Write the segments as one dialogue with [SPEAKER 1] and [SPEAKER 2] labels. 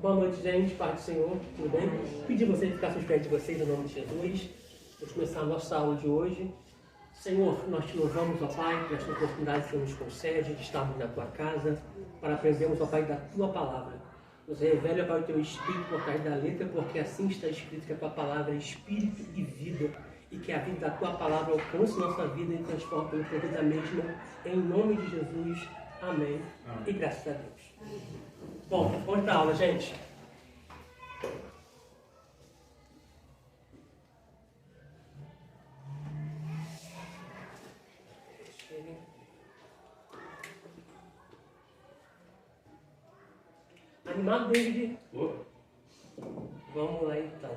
[SPEAKER 1] Boa noite, gente. Paz do Senhor. Tudo bem? Pedir você ficar aos pés de vocês, em nome de Jesus. Vamos começar a nossa aula de hoje. Senhor, nós te louvamos, ó Pai, por esta oportunidade que o Senhor nos concede de estarmos na Tua casa para aprendermos, ó Pai, da Tua Palavra. Nos revela, ó Pai, o Teu Espírito por trás da letra, porque assim está escrito que a Tua Palavra é Espírito e vida, e que a vida da Tua Palavra alcance nossa vida e transforme pelo poder da mesma. Em nome de Jesus. Amém. E graças a Deus. Bom, vamos para a aula, gente. Animado, David? Vamos lá, então.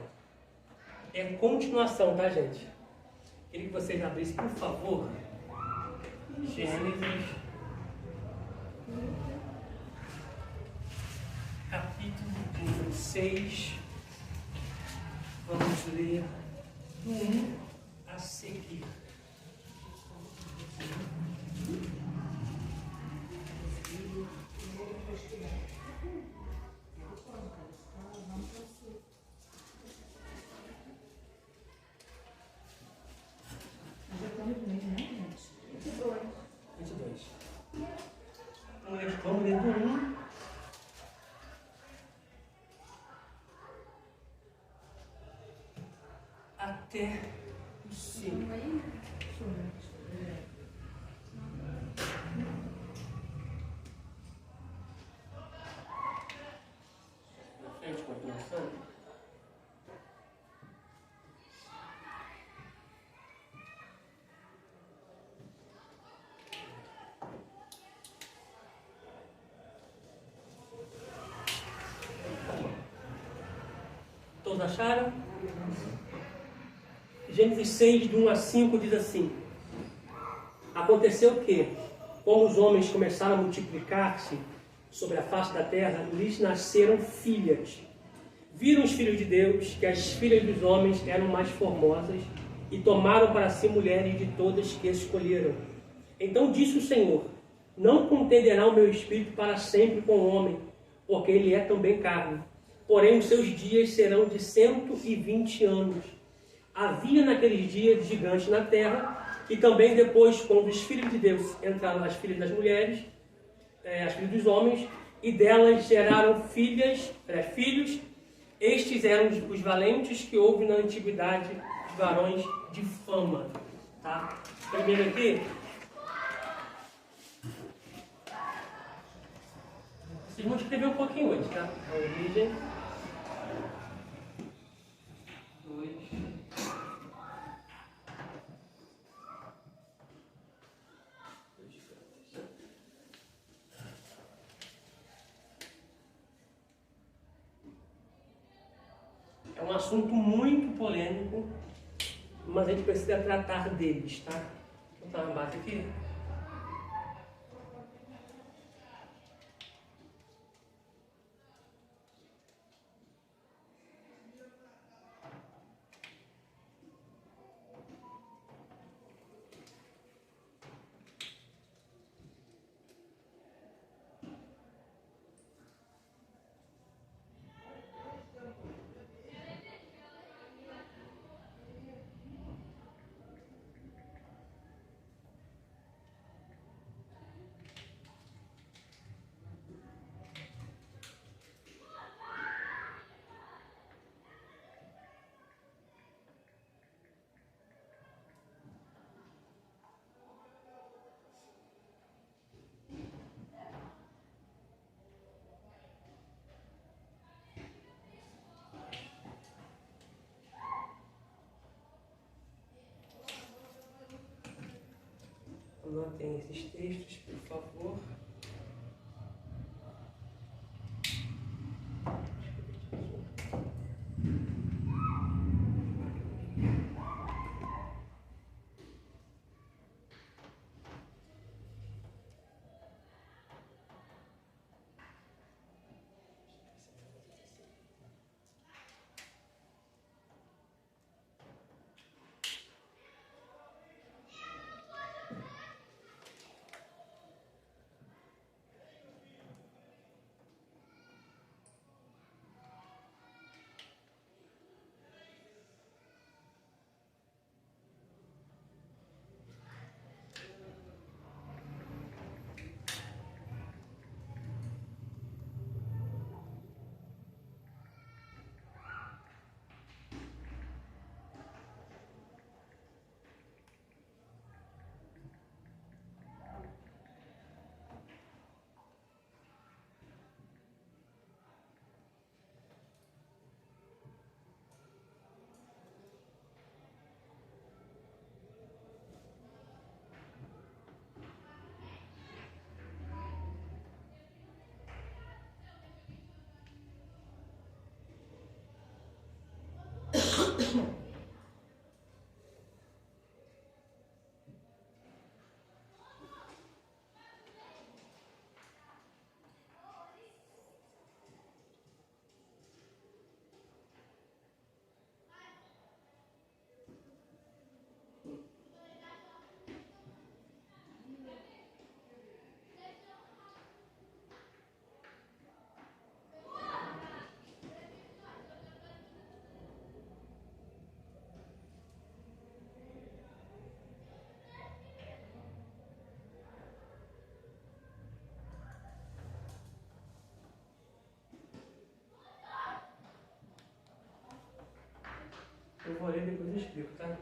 [SPEAKER 1] É continuação, tá, gente? Queria que vocês abrissem, por favor, Gênesis, capítulo 16. Vamos ler do 1 a seguir. Vamos ler do 1 até o 5. Na frente, continuação. Todos acharam? Gênesis 6, do 1 a 5, diz assim: Aconteceu que, como os homens começaram a multiplicar-se sobre a face da terra, lhes nasceram filhas. Viram os filhos de Deus que as filhas dos homens eram mais formosas e tomaram para si mulheres de todas que escolheram. Então disse o Senhor: Não contenderá o meu espírito para sempre com o homem, porque ele é também carne. Porém, os seus dias serão de 120 anos. Havia naqueles dias gigantes na terra, e também depois, quando os filhos de Deus entraram nas filhas das mulheres, as filhas dos homens, e delas geraram filhos. Estes eram os valentes que houve na antiguidade, os varões de fama. Tá? Primeiro aqui. Vocês vão escrever um pouquinho hoje, tá? A origem. 2. É um assunto muito polêmico, mas a gente precisa tratar deles, tá? Vou botar uma base aqui. Anotem esses textos, por favor. Eu vou ler e depois eu explico, tá?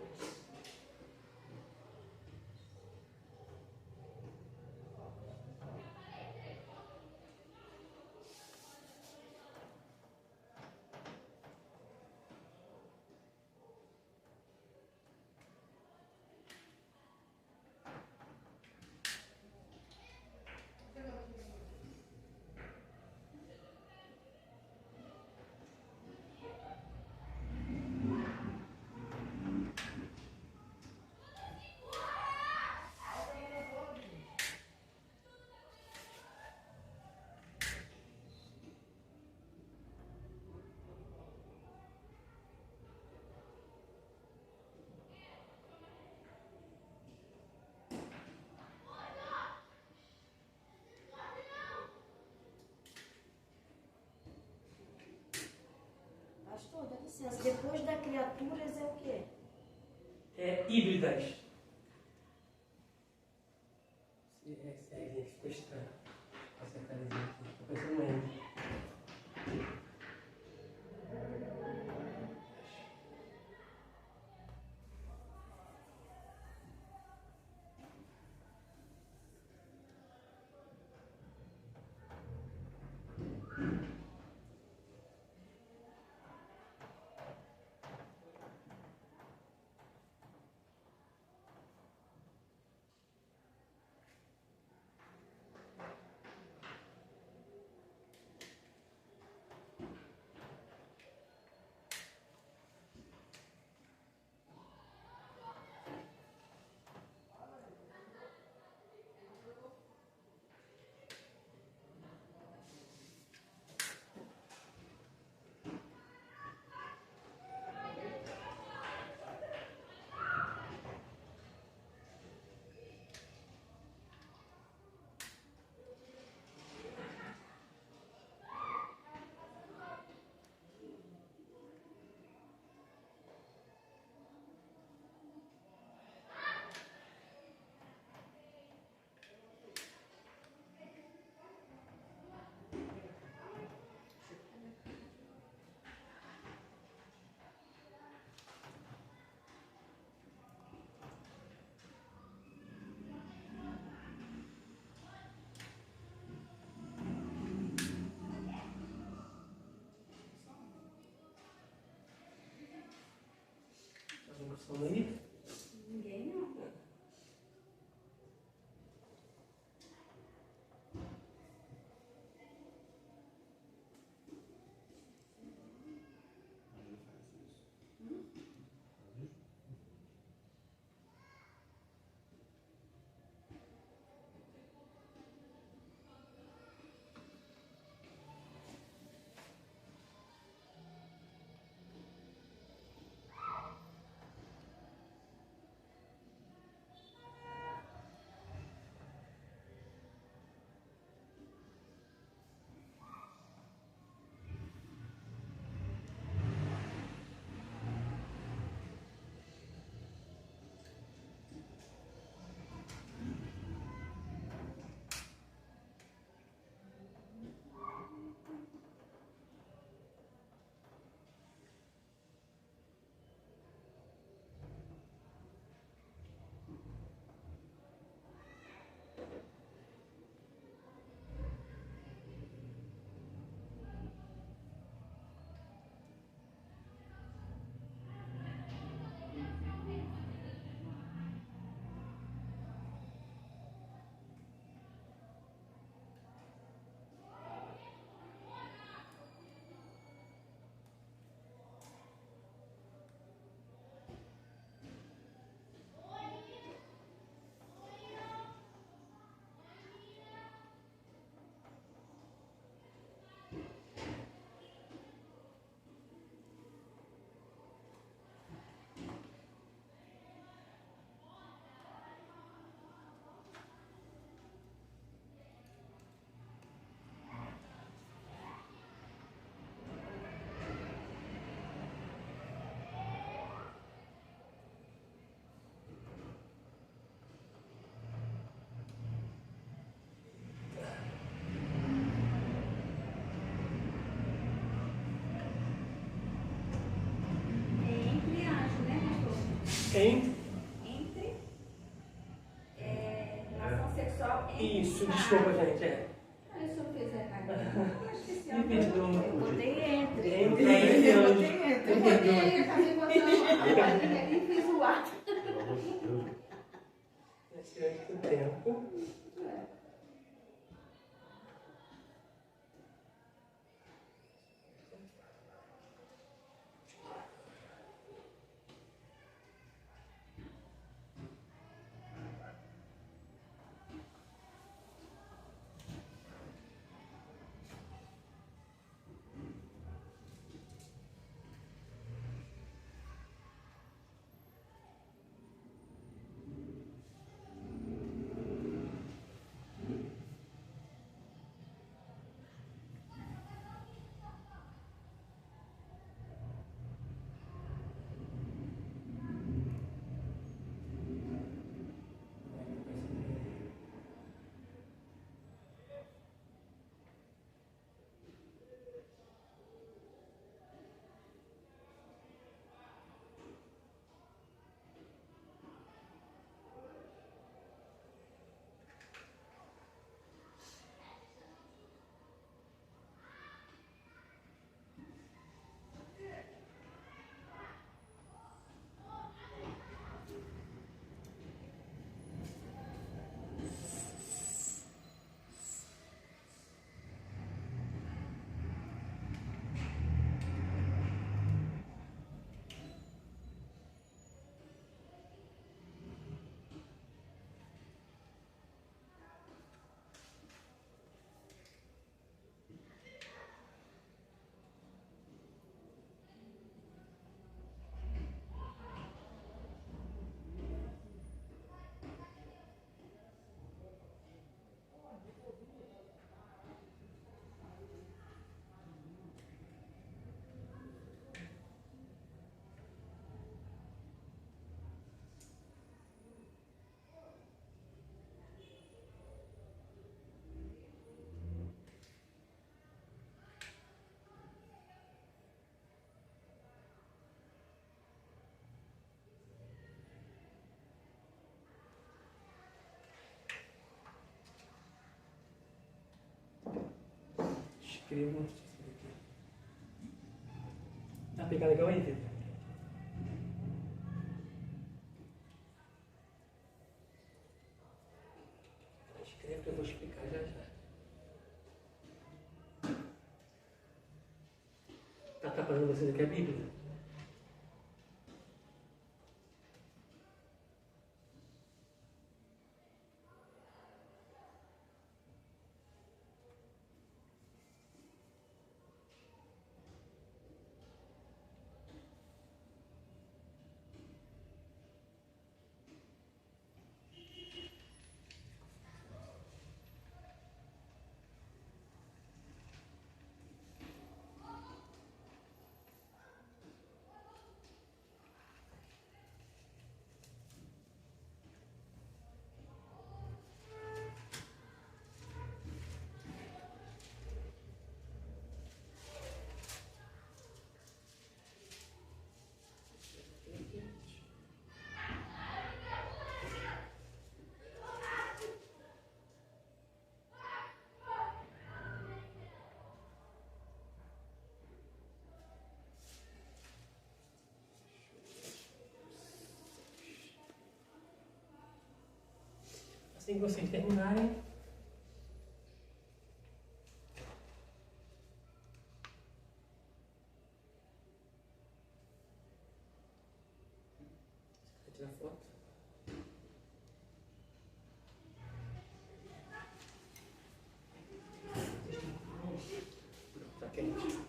[SPEAKER 2] Pastor, dá licença. Depois da criaturas é o quê?
[SPEAKER 1] É híbridas. Gente, ficou estranho. Essa carazinha aqui. Tô parecendo um endo.
[SPEAKER 3] Entre relação sexual entre
[SPEAKER 1] Isso,
[SPEAKER 3] casais.
[SPEAKER 1] desculpa, gente.
[SPEAKER 3] Ah, eu só fiz errado. Eu esqueci a
[SPEAKER 1] Me perdoa.
[SPEAKER 2] Eu botei entre.
[SPEAKER 1] Entre
[SPEAKER 3] Eu
[SPEAKER 1] anjos.
[SPEAKER 3] botei entre. Eu botei, acabei botando a bolinha ali e fiz o ar.
[SPEAKER 1] Nesse anjo do tempo. Escreva. Tá pegando legal aí, Vitor? Escreva que eu vou explicar já já. Tá atrapalhando vocês aqui a Bíblia? Assim que vocês terminarem, vai tirar foto. Tá quente.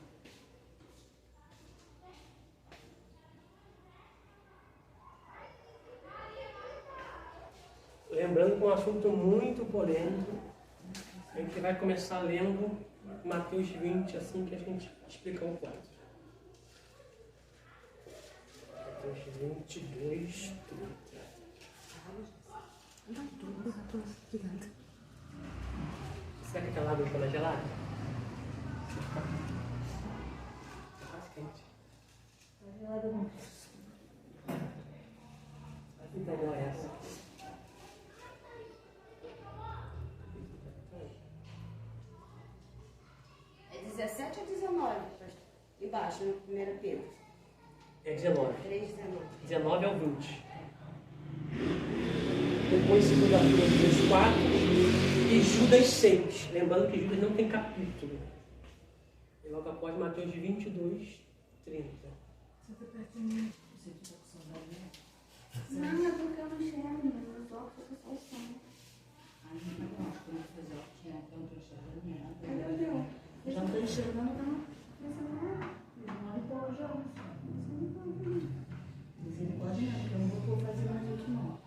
[SPEAKER 1] Lembrando que é um assunto muito polêmico. A gente vai começar lendo Mateus 20, assim que a gente explicar o quadro. Mateus 22, 30. Será que aquela água ficou gelada? Tá quase quente.
[SPEAKER 2] Tá gelado não. Embaixo, no 1 Pedro.
[SPEAKER 1] É 19.
[SPEAKER 2] 3,19.
[SPEAKER 1] 19 ao 20. Depois, segunda-feira, Judas 4 e Judas 6. Lembrando que Judas não tem capítulo. E logo após Mateus 22, 30.
[SPEAKER 3] Não, é porque eu não enxergo, meus óculos só o som. Eu já estou enxergando, não. Misericórdia, não, porque eu não vou fazer mais aqui, não.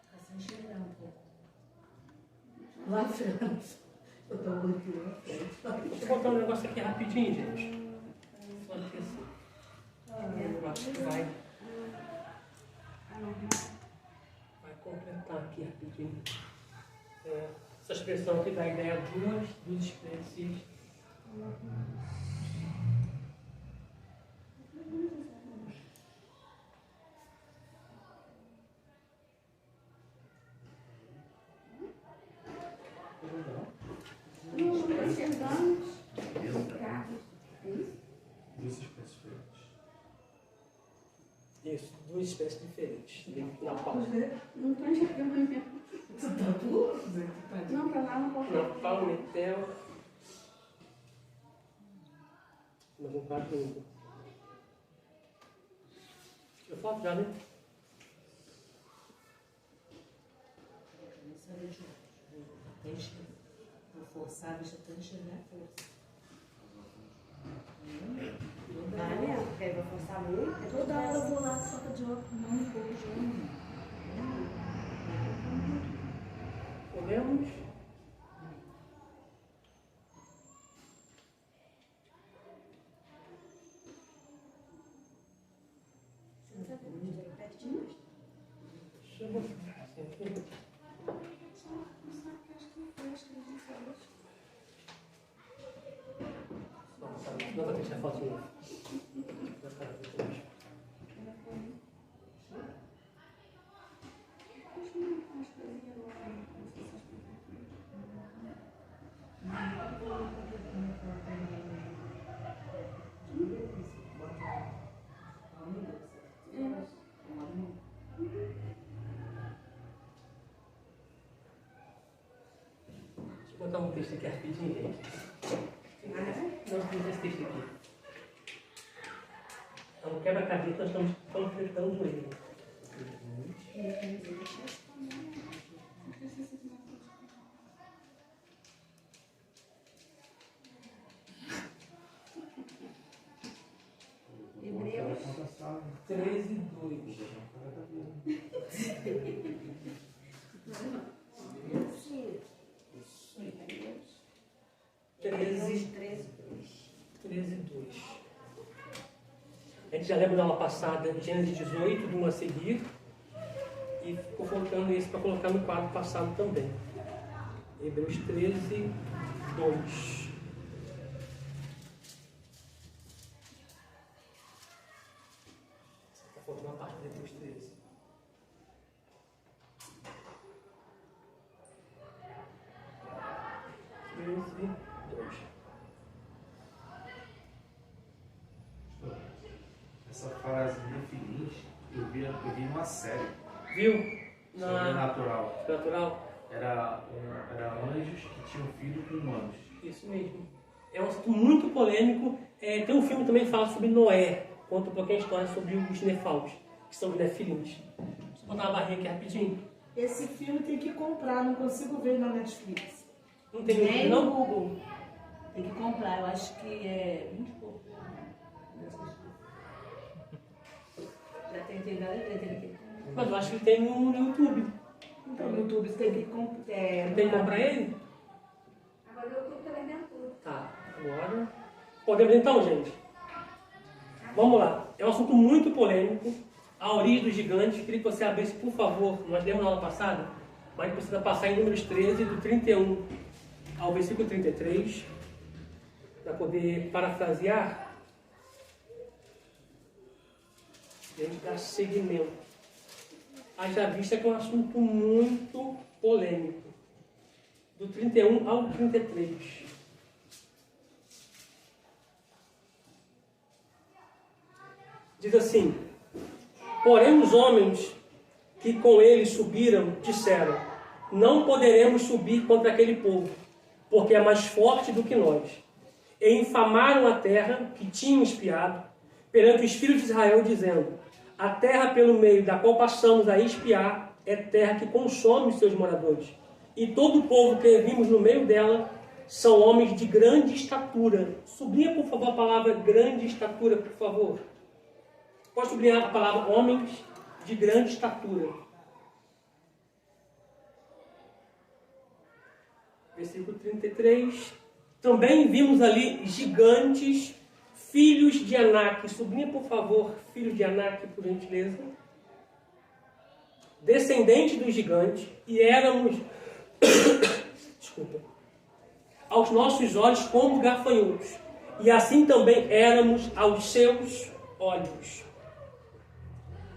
[SPEAKER 3] Fica sem enxergar um pouco. Lá à frente. Eu estou muito lá à frente.
[SPEAKER 1] Deixa eu botar um negócio aqui rapidinho, gente. Só que assim. Eu acho que vai completar aqui rapidinho. Essa expressão aqui dá a ideia de duas espécies.
[SPEAKER 3] Não enxergamos.
[SPEAKER 4] Duas espécies diferentes.
[SPEAKER 1] Isso, duas espécies diferentes. Na pauta.
[SPEAKER 3] Não estou enxergando mesmo.
[SPEAKER 5] Você tá tudo?
[SPEAKER 3] Não, para lá não posso.
[SPEAKER 1] Na Palmetel. Mas um quadro único. Eu falo já, né?
[SPEAKER 5] Vou forçar, deixa até enxergar a força.
[SPEAKER 2] Vai mesmo, porque aí vai forçar muito.
[SPEAKER 3] Toda hora eu vou lá, soca de óculos, não, um pouco de olho.
[SPEAKER 1] Podemos?
[SPEAKER 2] Pertinho.
[SPEAKER 1] Deixa eu mostrar assim aqui. Não vai deixar foto de novo. Deixa eu botar um texto aqui rapidinho, gente. Não, tem esse texto aqui. É um quebra-cabeça, nós estamos completando ele.
[SPEAKER 2] Hebreus.
[SPEAKER 1] 13 e 2.
[SPEAKER 2] Sim.
[SPEAKER 1] 13,
[SPEAKER 2] 13.
[SPEAKER 1] 13 e 2. A gente já lembra da aula passada, Gênesis 18, de 1 a seguir. E ficou faltando esse para colocar no quadro passado também. Hebreus 13, 2. Está faltando uma parte de Hebreus 13.
[SPEAKER 4] Essa frase infeliz eu vi numa série
[SPEAKER 1] Viu?
[SPEAKER 4] sobrenatural.
[SPEAKER 1] Natural?
[SPEAKER 4] Era anjos que tinham filho com humanos.
[SPEAKER 1] Isso mesmo. É um assunto muito polêmico. Tem um filme também que fala sobre Noé. Conta um pouquinho a história sobre os Nefaus, que são os Nefilins. Deixa eu botar uma barrinha aqui rapidinho.
[SPEAKER 5] Esse filme tem que comprar, não consigo ver na Netflix.
[SPEAKER 1] Não tem
[SPEAKER 5] Nem
[SPEAKER 1] muito,
[SPEAKER 5] no
[SPEAKER 1] não?
[SPEAKER 5] Google. Tem que comprar, eu acho que é 20 e pouco. Já tentei várias vezes, tem que comprar.
[SPEAKER 1] Mas eu acho que tem no YouTube.
[SPEAKER 5] Então, no YouTube você tem que comprar.
[SPEAKER 1] Tem que comprar ele?
[SPEAKER 3] Agora eu estou também dentro tudo.
[SPEAKER 1] Tá, agora. Podemos então, gente? Vamos lá. É um assunto muito polêmico. A origem dos gigantes. Queria que você abrisse, por favor. Nós lemos na aula passada, mas a gente precisa passar em Números 13, do 31 ao versículo 33, para poder parafrasear e a gente dar seguimento. Haja vista que é um assunto muito polêmico. do 31 ao 33. Diz assim: porém os homens que com ele subiram disseram: não poderemos subir contra aquele povo, porque é mais forte do que nós. E infamaram a terra que tinham espiado perante os filhos de Israel, dizendo: a terra pelo meio da qual passamos a espiar é terra que consome os seus moradores. E todo o povo que vimos no meio dela são homens de grande estatura. Sublinha, por favor, a palavra grande estatura, por favor. Pode sublinhar a palavra homens de grande estatura. Versículo 33. Também vimos ali gigantes, filhos de Anak. Sublinha, por favor, filhos de Anak, por gentileza. Descendentes dos gigantes, e éramos, desculpa, aos nossos olhos como gafanhotos, e assim também éramos aos seus olhos.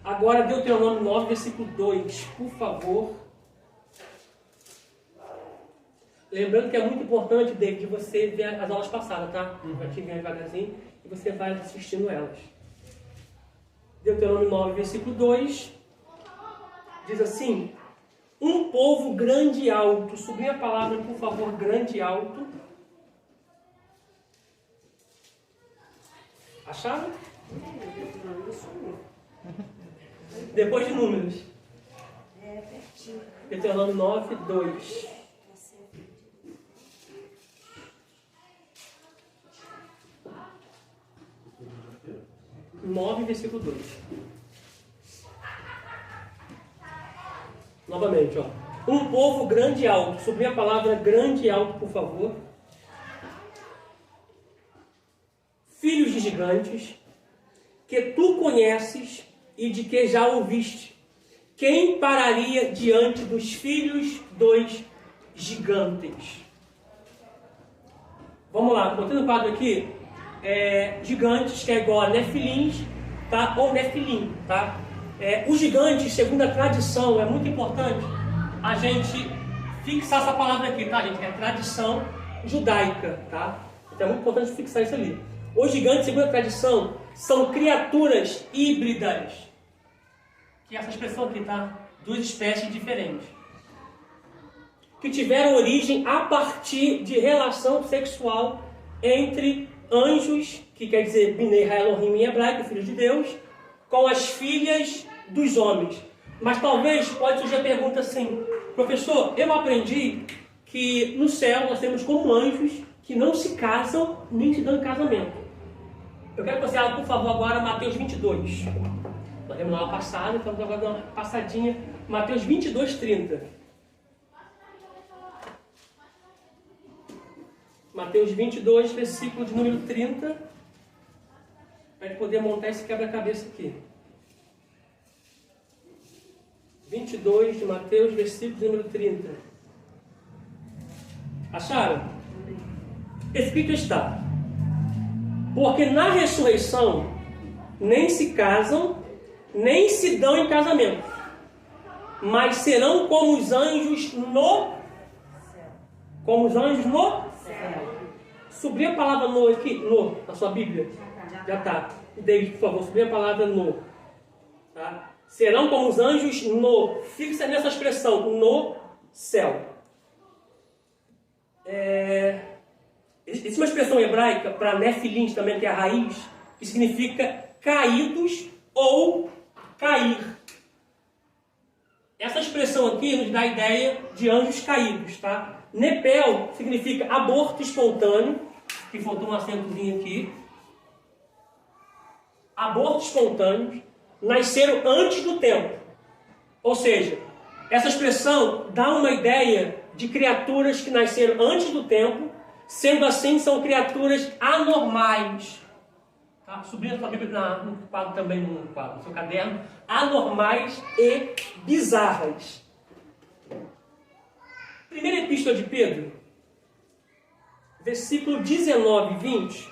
[SPEAKER 1] Agora, Deuteronômio 9, versículo 2, por favor. Lembrando que é muito importante, David, você ver as aulas passadas, tá? Vai te ver devagarzinho e você vai assistindo elas. Deuteronômio 9, versículo 2, diz assim: um povo grande e alto. Sublinha a palavra, por favor, grande e alto. Acharam? Depois de números. Deuteronômio 9, 2. 9, versículo 2. Novamente, ó. Um povo grande e alto. Sublinha a palavra grande e alto, por favor. Filhos de gigantes, que tu conheces e de que já ouviste. Quem pararia diante dos filhos dos gigantes? Vamos lá, botando o quadro aqui. Gigantes, que é igual a Nefilins, tá? Ou Nefilim, tá? Os gigantes, segundo a tradição, é muito importante a gente fixar essa palavra aqui, tá, gente? É tradição judaica, tá? Então é muito importante fixar isso ali. Os gigantes, segundo a tradição, são criaturas híbridas, que é essa expressão aqui, tá? Duas espécies diferentes, que tiveram origem a partir de relação sexual entre anjos, que quer dizer Binei Elohim em hebraico, filhos de Deus, com as filhas dos homens. Mas talvez pode surgir a pergunta assim: professor, eu aprendi que no céu nós temos como anjos que não se casam nem se dão em casamento. Eu quero que você abra, por favor, agora Mateus 22. Nós vimos na aula passada, então vamos agora dar uma passadinha. Mateus 22, 30. Mateus 22, versículo de número 30, para a gente poder montar esse quebra-cabeça aqui. 22 de Mateus, versículo de número 30. Acharam? Escrito está: porque na ressurreição nem se casam, nem se dão em casamento, mas serão como os anjos no céu. Como os anjos no céu. Sublinha a palavra no aqui, no, na sua Bíblia. Já está. David, por favor, sublinha a palavra no. Tá? Serão como os anjos no. Fixa nessa expressão, no céu. Existe uma expressão hebraica para Nefilins também, que é a raiz, que significa caídos ou cair. Essa expressão aqui nos dá a ideia de anjos caídos, tá? Nepel significa aborto espontâneo, que faltou um acentozinho aqui. Abortos espontâneos nasceram antes do tempo. Ou seja, essa expressão dá uma ideia de criaturas que nasceram antes do tempo, sendo assim, são criaturas anormais. Tá? Subindo a sua Bíblia no quadro também, no seu caderno. Anormais e bizarras. Primeira Epístola de Pedro, versículo 19 e 20.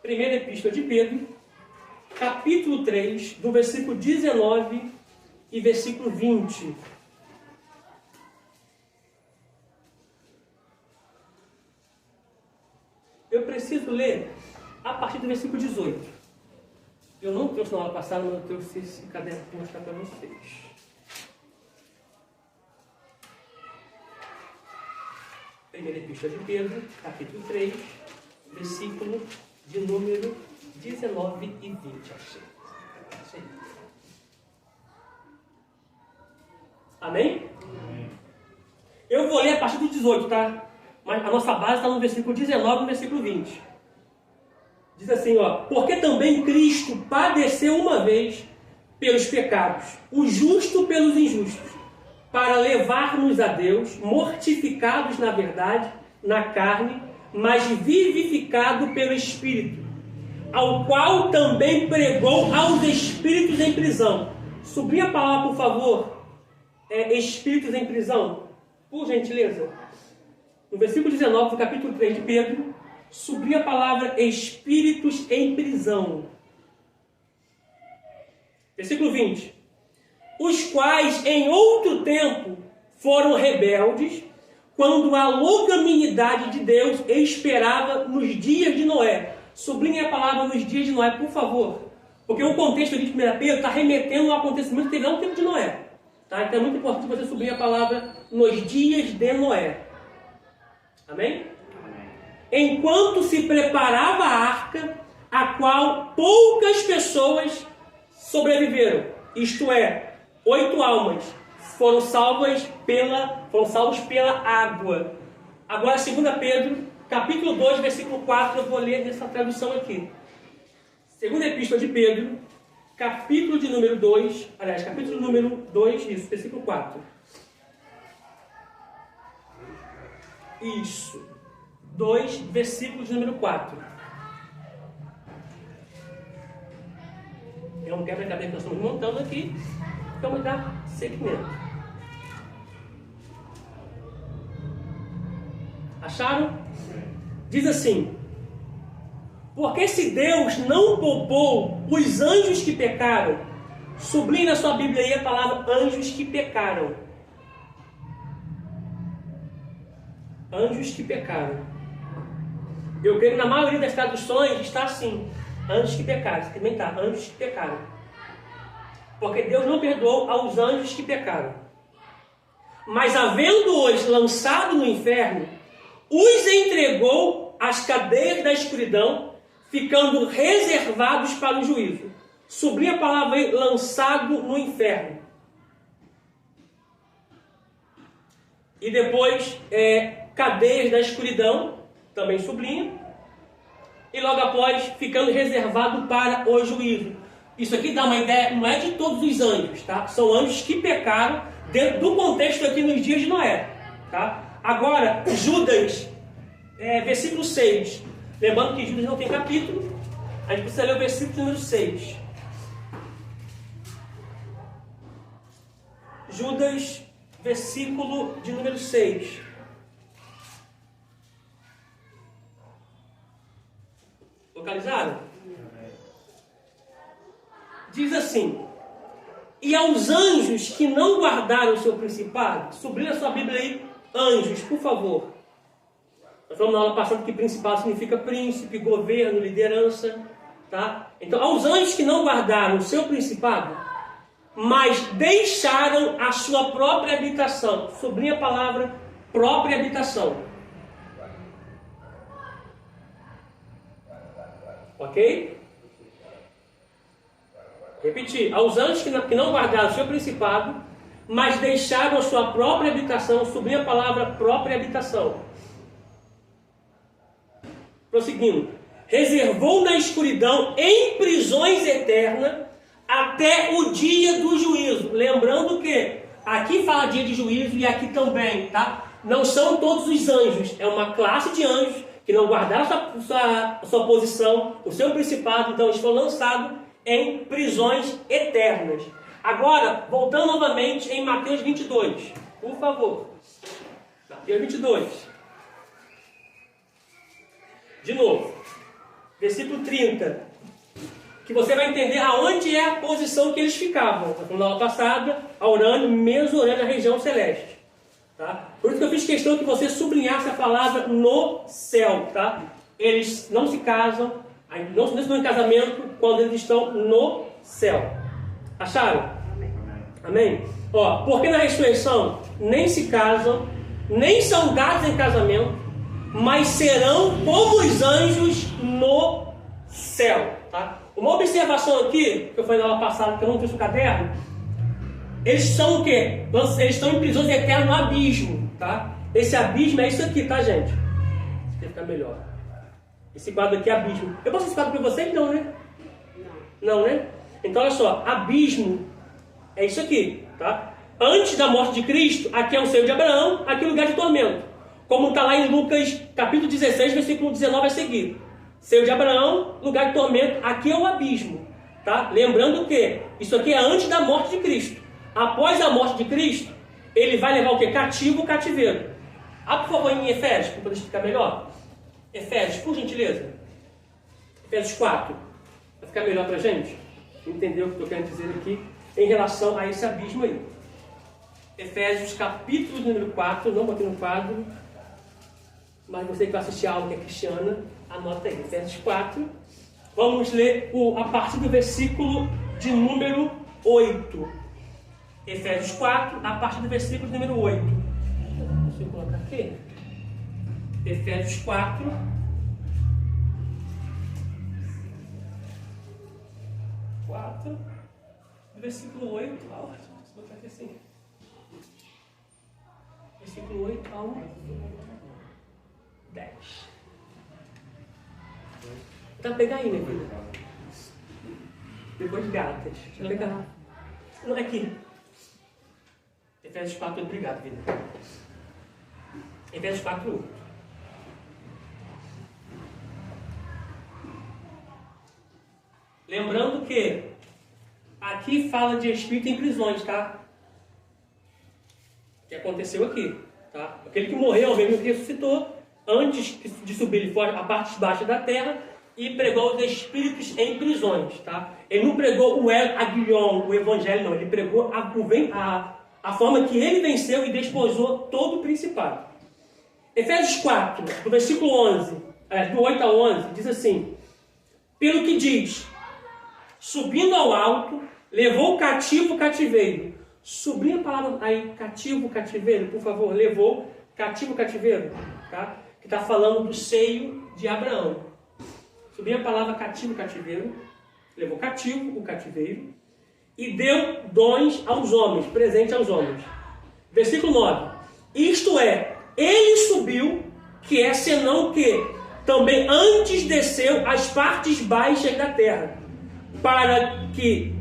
[SPEAKER 1] Primeira Epístola de Pedro, capítulo 3, do versículo 19 e versículo 20. Eu preciso ler a partir do versículo 18. Eu não trouxe na aula passada, mas eu trouxe esse caderno para mostrar para vocês. Primeira Epístola de Pedro, capítulo 3, versículo de número 19 e 20. Achei. Amém? Eu vou ler a partir do 18, tá? Mas a nossa base está no versículo 19 e no versículo 20. Diz assim, ó: porque também Cristo padeceu uma vez pelos pecados, o justo pelos injustos, para levar-nos a Deus, mortificados na verdade, na carne, mas vivificado pelo Espírito, ao qual também pregou aos espíritos em prisão. Sublinha a palavra, por favor. Espíritos em prisão. Por gentileza. No versículo 19 do capítulo 3 de Pedro, sublinha a palavra espíritos em prisão. Versículo 20. Os quais em outro tempo foram rebeldes, quando a longanimidade de Deus esperava nos dias de Noé. Sublinhe a palavra nos dias de Noé, por favor. Porque o contexto de 1 Pedro está remetendo ao acontecimento que teve lá no tempo de Noé. Tá? Então é muito importante você sublinhar a palavra nos dias de Noé. Amém? Enquanto se preparava a arca, a qual poucas pessoas sobreviveram. Isto é, 8 almas foram salvos pela água. Agora, 2 Pedro, capítulo 2, versículo 4, eu vou ler nessa tradução aqui. Segunda Epístola de Pedro, capítulo de número 2, aliás, capítulo número 2, isso, versículo 4. Isso. 2, versículo de número 4. É um quebra-cabeça que nós estamos montando aqui. Vamos dar seguimento. Acharam? Diz assim: porque se Deus não poupou os anjos que pecaram, sublinhe na sua Bíblia aí a palavra anjos que pecaram. Anjos que pecaram. Eu creio que na maioria das traduções está assim: anjos que pecaram. Isso também está, anjos que pecaram. Porque Deus não perdoou aos anjos que pecaram. Mas havendo-os lançado no inferno, os entregou às cadeias da escuridão, ficando reservados para o juízo. Sublinha a palavra aí, lançado no inferno. E depois, cadeias da escuridão, também sublinha. E logo após, ficando reservado para o juízo. Isso aqui dá uma ideia, não é de todos os anjos, tá? São anjos que pecaram dentro do contexto aqui nos dias de Noé, tá? Agora, Judas, versículo 6. Lembrando que Judas não tem capítulo, a gente precisa ler o versículo número 6. Judas, versículo de número 6. Localizaram? Diz assim: e aos anjos que não guardaram o seu principado, sublinha a sua Bíblia aí, anjos, por favor. Nós falamos na aula passada que principado significa príncipe, governo, liderança, tá? Então, aos anjos que não guardaram o seu principado, mas deixaram a sua própria habitação. Sublinha a palavra própria habitação. Ok? Repetir. Aos anjos que não guardaram o seu principado, mas deixaram a sua própria habitação. Sublinha a palavra própria habitação. Prosseguindo. Reservou na escuridão em prisões eternas até o dia do juízo. Lembrando que aqui fala dia de juízo e aqui também, tá? Não são todos os anjos. É uma classe de anjos que não guardaram a sua posição, o seu principado. Então eles foram lançados em prisões eternas. Agora, voltando novamente em Mateus 22. Por favor. Mateus 22. De novo. Versículo 30. que você vai entender aonde é a posição que eles ficavam. Na aula passada, a Urânio, Mesorânio, na região celeste. Tá? Por isso que eu fiz questão que você sublinhasse a palavra no céu. Tá? Eles não se casam, não se estão em casamento quando eles estão no céu. Acharam? Amém? Ó, porque na ressurreição nem se casam, nem são dados em casamento, mas serão como os anjos no céu. Tá? Uma observação aqui, que eu falei na aula passada, que eu não trouxe o caderno, eles são o quê? Eles estão em prisões eternas no abismo. Tá? Esse abismo é isso aqui, tá, gente? Isso aqui fica melhor. Esse quadro aqui é abismo. Eu posso esse quadro para vocês? Não, né? Não, né? Então, olha só, abismo é isso aqui, tá? Antes da morte de Cristo, aqui é o seio de Abraão, aqui é o lugar de tormento. Como está lá em Lucas, capítulo 16, versículo 19 a seguir. Seio de Abraão, lugar de tormento, aqui é o abismo, tá? Lembrando que isso aqui é antes da morte de Cristo. Após a morte de Cristo, ele vai levar o quê? Cativo o cativeiro. Por favor, em Efésios, para poder explicar melhor. Efésios, por gentileza. Efésios 4. Vai ficar melhor para a gente entender o que eu estou querendo dizer aqui em relação a esse abismo aí. Efésios, capítulo número 4. Não botei no quadro, mas você que vai assistir a aula que é cristiana, anota aí. Efésios 4. Vamos ler a partir do versículo de número 8. Efésios 4, a partir do versículo de número 8. Deixa eu colocar aqui. Efésios 4. Do versículo 8 ao... Deixa eu botar aqui assim. Versículo 8 ao 10. Tá, pegar aí, minha filha. Depois de Gálatas. Deixa eu pegar. Não, é aqui. Efésios 4, obrigado, vida. Efésios 4, 8. Lembrando que aqui fala de espírito em prisões, tá? Que aconteceu aqui, tá? Aquele que morreu, mesmo que ressuscitou, antes de subir, ele foi a parte baixa da terra e pregou os espíritos em prisões, tá? Ele não pregou o aguilhão, o evangelho, não. Ele pregou a forma que ele venceu e desposou todo o principado. Efésios 4, do versículo 11, do 8 a 11, diz assim: pelo que diz, subindo ao alto, levou cativo o cativeiro. Sublinha a palavra aí, cativo o cativeiro, por favor. Levou cativo o cativeiro, tá? Que está falando do seio de Abraão. Sublinha a palavra cativo o cativeiro. Levou cativo o cativeiro. E deu dons aos homens, presente aos homens. Versículo 9. Isto é, ele subiu, que é senão que também antes desceu às partes baixas da terra, para que,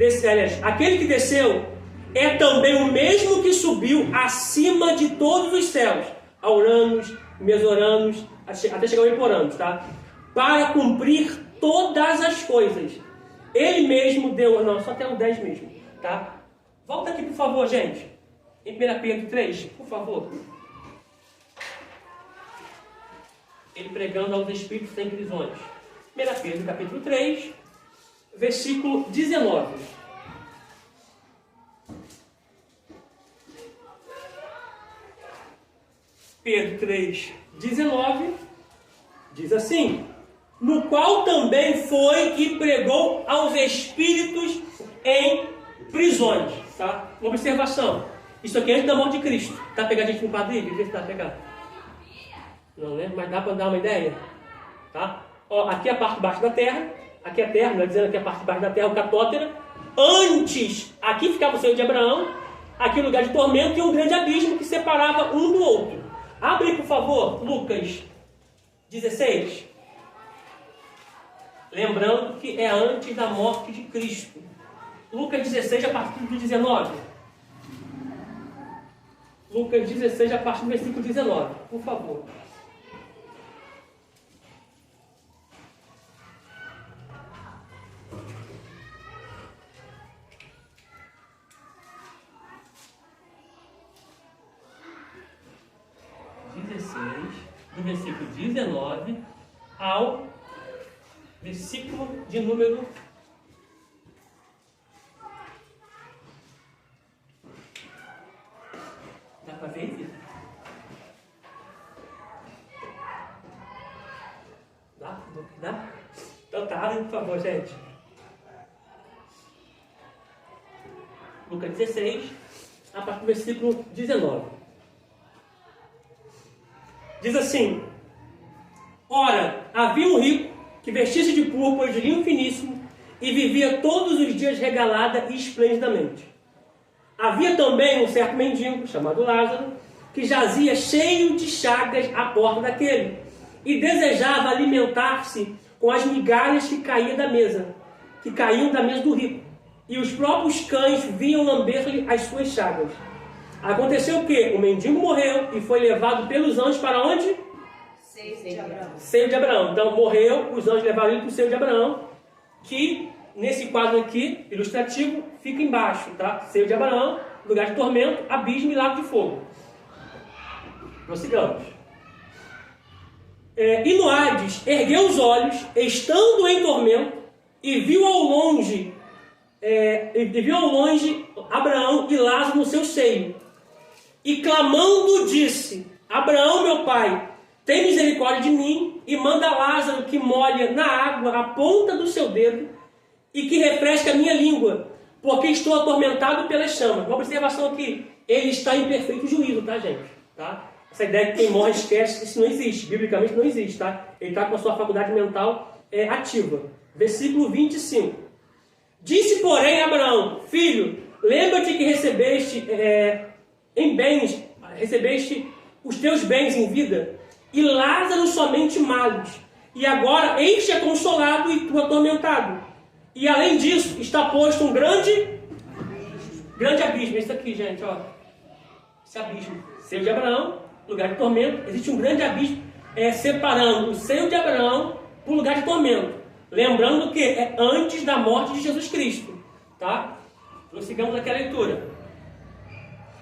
[SPEAKER 1] aquele que desceu é também o mesmo que subiu acima de todos os céus, a Uranos, Mesoranos, até chegar ao Hiporanos, tá? Para cumprir todas as coisas. Ele mesmo deu, não, só até o 10 mesmo, tá? Volta aqui, por favor, gente. Em 1 Pedro 3, por favor. Ele pregando aos espíritos em prisões. 1 Pedro, capítulo 3, versículo 19. Pedro 3, 19, diz assim: no qual também foi que pregou aos espíritos em prisões. Tá? Uma observação. Isso aqui é antes da morte de Cristo. Tá pegando a gente no quadrilho? Vê se dá pra pegar. Não, né? Mas dá para dar uma ideia? Tá? Ó, aqui é a parte de baixo da terra. Aqui é a terra, não é dizendo aqui a parte de baixo da terra, o catótera. Antes, aqui ficava o seio de Abraão. Aqui o lugar de tormento e um grande abismo que separava um do outro. Abre aí, por favor, Lucas 16. Lembrando que é antes da morte de Cristo. Lucas 16, a partir do 19. Lucas 16, a partir do versículo 19. Por favor. Do versículo 19 ao versículo de número Ninguém viu. Dá? Então tá, por favor, gente. Lucas 16, a partir do versículo 19. Diz assim: Ora, havia um rico que vestia-se de púrpura de linho finíssimo e vivia todos os dias regalada e esplendidamente. Havia também um certo mendigo, chamado Lázaro, que jazia cheio de chagas à porta daquele, e desejava alimentar-se com as migalhas que caíam da mesa do rico. E os próprios cães vinham lamber-lhe as suas chagas. Aconteceu o quê? O mendigo morreu e foi levado pelos anjos para onde?
[SPEAKER 2] Seio de Abraão.
[SPEAKER 1] Seio de Abraão. Então morreu, os anjos levaram ele para o seio de Abraão, que nesse quadro aqui, ilustrativo, fica embaixo, tá? Seio de Abraão, lugar de tormento, abismo e lago de fogo. Prossigamos. E no Hades ergueu os olhos, estando em tormento, e viu ao longe Abraão e Lázaro no seu seio. E clamando disse: Abraão, meu pai, tem misericórdia de mim e manda Lázaro que molhe na água a ponta do seu dedo e que refresque a minha língua, porque estou atormentado pelas chamas. Uma observação aqui: ele está em perfeito juízo, tá, gente? Tá? Essa ideia que quem morre esquece, isso não existe, biblicamente não existe, tá? Ele está com a sua faculdade mental ativa. Versículo 25. Disse, porém, Abraão: Filho, lembra-te que recebeste os teus bens em vida, e Lázaro somente males, e agora este é consolado e tu atormentado. E além disso, está posto um grande abismo. Isso aqui, gente, ó. Esse abismo. Seio de Abraão, lugar de tormento. Existe um grande abismo separando o seio de Abraão para o lugar de tormento. Lembrando que é antes da morte de Jesus Cristo. Tá? Prossigamos aqui a leitura.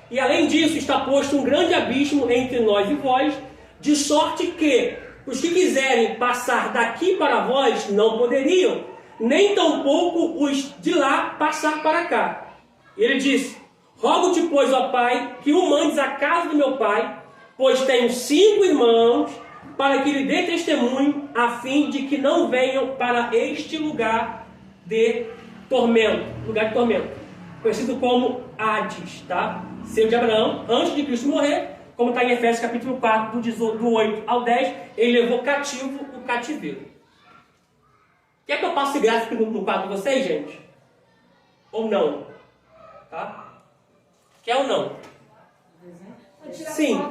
[SPEAKER 1] E além disso, está posto um grande abismo entre nós e vós, de sorte que os que quiserem passar daqui para vós não poderiam, nem tampouco os de lá passar para cá. Ele disse: Rogo-te, pois, ó Pai, que o mandes à casa do meu pai, pois tenho 5 irmãos, para que lhe dê testemunho, a fim de que não venham para este lugar de tormento, conhecido como Hades, tá? Seio de Abraão, antes de Cristo morrer, como está em Efésios capítulo 4, do 8 ao 10, ele levou cativo o cativeiro. Quer que eu passe gráfico no quadro de vocês, gente? Ou não? Tá? Quer ou não? Sim,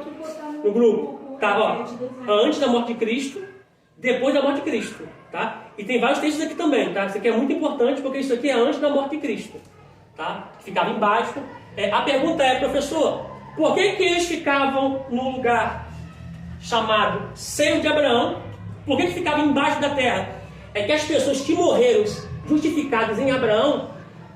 [SPEAKER 1] no grupo. Tá, ó. Antes da morte de Cristo, depois da morte de Cristo. Tá? E tem vários textos aqui também, tá? Isso aqui é muito importante porque isso aqui é antes da morte de Cristo. Tá? Ficava embaixo. A pergunta é, professor, por que eles ficavam num lugar chamado Seio de Abraão? Por que ficavam embaixo da terra? É que as pessoas que morreram justificadas em Abraão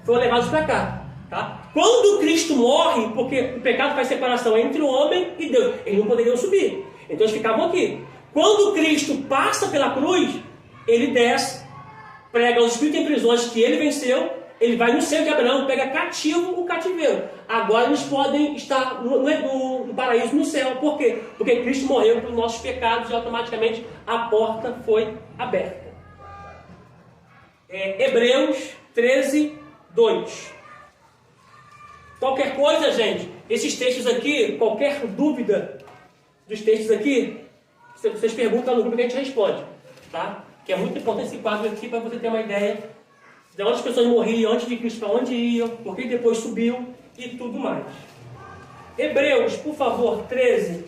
[SPEAKER 1] foram levadas para cá. Tá? Quando Cristo morre, porque o pecado faz separação entre o homem e Deus, eles não poderiam subir. Então eles ficavam aqui. Quando Cristo passa pela cruz, ele desce, prega aos espíritos em prisões que ele venceu, ele vai no seio de Abraão, pega cativo o cativeiro. Agora eles podem estar no paraíso, no céu. Por quê? Porque Cristo morreu pelos nossos pecados e automaticamente a porta foi aberta. Hebreus 13, 2. Qualquer coisa, gente, esses textos aqui, qualquer dúvida dos textos aqui, vocês perguntam no grupo que a gente responde, tá? Que é muito importante esse quadro aqui para você ter uma ideia de onde as pessoas morriam antes de Cristo, para onde iam, por que depois subiu e tudo mais. Hebreus, por favor, 13,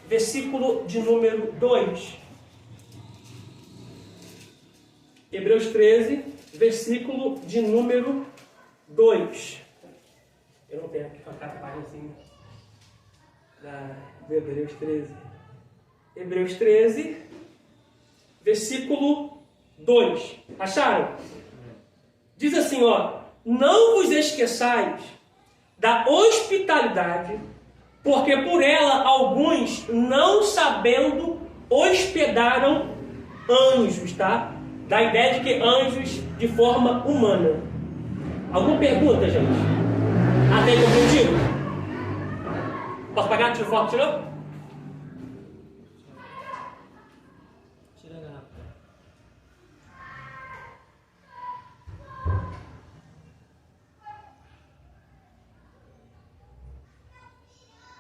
[SPEAKER 1] versículo de número 2. Hebreus 13, versículo de número 2. Eu não tenho aqui uma página do Hebreus 13. Hebreus 13, versículo 2. Acharam? Diz assim, ó: Não vos esqueçais da hospitalidade, porque por ela alguns, não sabendo, hospedaram anjos, tá? Dá a ideia de que anjos de forma humana. Alguma pergunta, gente? Até compreendido? Posso pagar? Tira foto, tirou?
[SPEAKER 4] Tira a garrafa.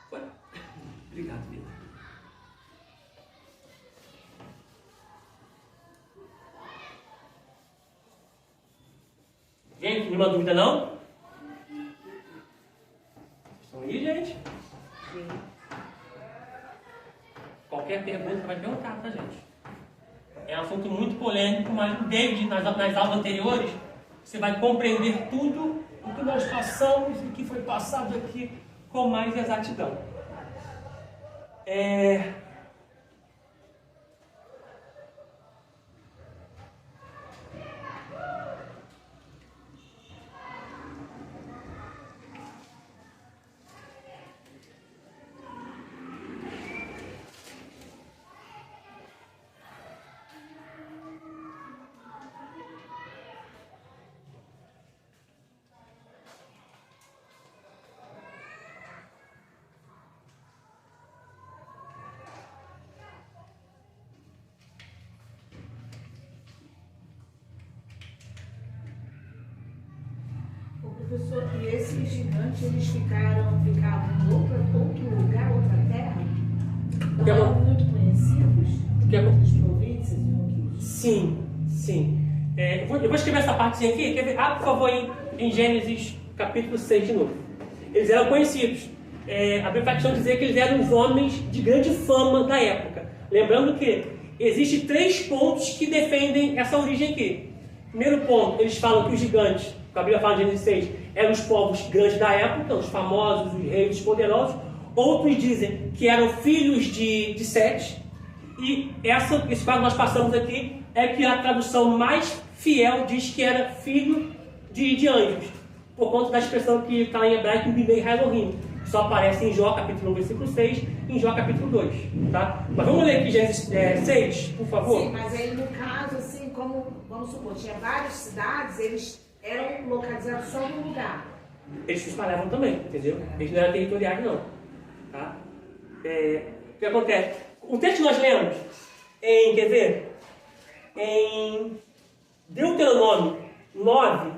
[SPEAKER 1] Foi. Obrigado, vida. Gente, nenhuma dúvida não? Estão aí, gente? Qualquer pergunta vai perguntar pra gente. É um assunto muito polêmico, mas desde nas aulas anteriores, você vai compreender tudo o que nós passamos e o que foi passado aqui com mais exatidão.
[SPEAKER 3] Professor, e esses gigantes, eles ficavam em outro lugar, outra terra? Não eram muito conhecidos? Outras províncias e outros...
[SPEAKER 1] Sim. Eu vou escrever essa partezinha aqui. Quer ver? Por favor, em Gênesis capítulo 6 de novo. Eles eram conhecidos. A Bíblia vai dizer que eles eram os homens de grande fama da época. Lembrando que existem 3 pontos que defendem essa origem aqui. Primeiro ponto, eles falam que os gigantes, a Bíblia fala em Gênesis 6, eram os povos grandes da época, os famosos, os reis, os poderosos. Outros dizem que eram filhos de Sete. E esse quadro que nós passamos aqui é que a tradução mais fiel diz que era filho de anjos, por conta da expressão que está em hebraico, Binei Elohim, que só aparece em Jó capítulo 1, versículo 6 e em Jó capítulo 2. Tá? Mas vamos ler aqui Gênesis 6, por favor.
[SPEAKER 3] Sim, mas aí no caso, assim, como, vamos supor, tinha várias cidades, eles eram localizados só num lugar.
[SPEAKER 1] Eles se espalhavam também, entendeu? Eles não eram territoriais, não. Tá? O que acontece? O texto que nós lemos quer ver? Em Deuteronômio 9,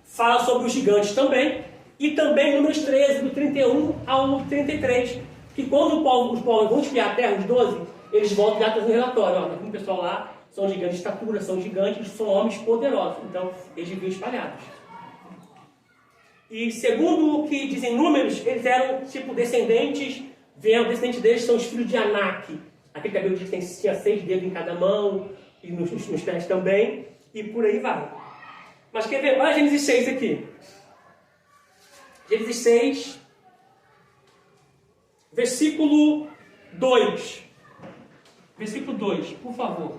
[SPEAKER 1] fala sobre os gigantes também, e também Números 13, do 31 ao 33, que quando os povos vão espiar a terra, os 12, eles voltam e já trazem um relatório. O pessoal lá são gigantes de estatura, são gigantes, são homens poderosos. Então, eles viviam espalhados. E segundo o que dizem Números, eles eram tipo descendentes deles são os filhos de Anak. Aquele cabelo diz que tinha 6 dedos em cada mão, e nos pés também, e por aí vai. Mas quer ver? Olha Gênesis 6 aqui. Gênesis 6, versículo 2. Versículo 2, por favor.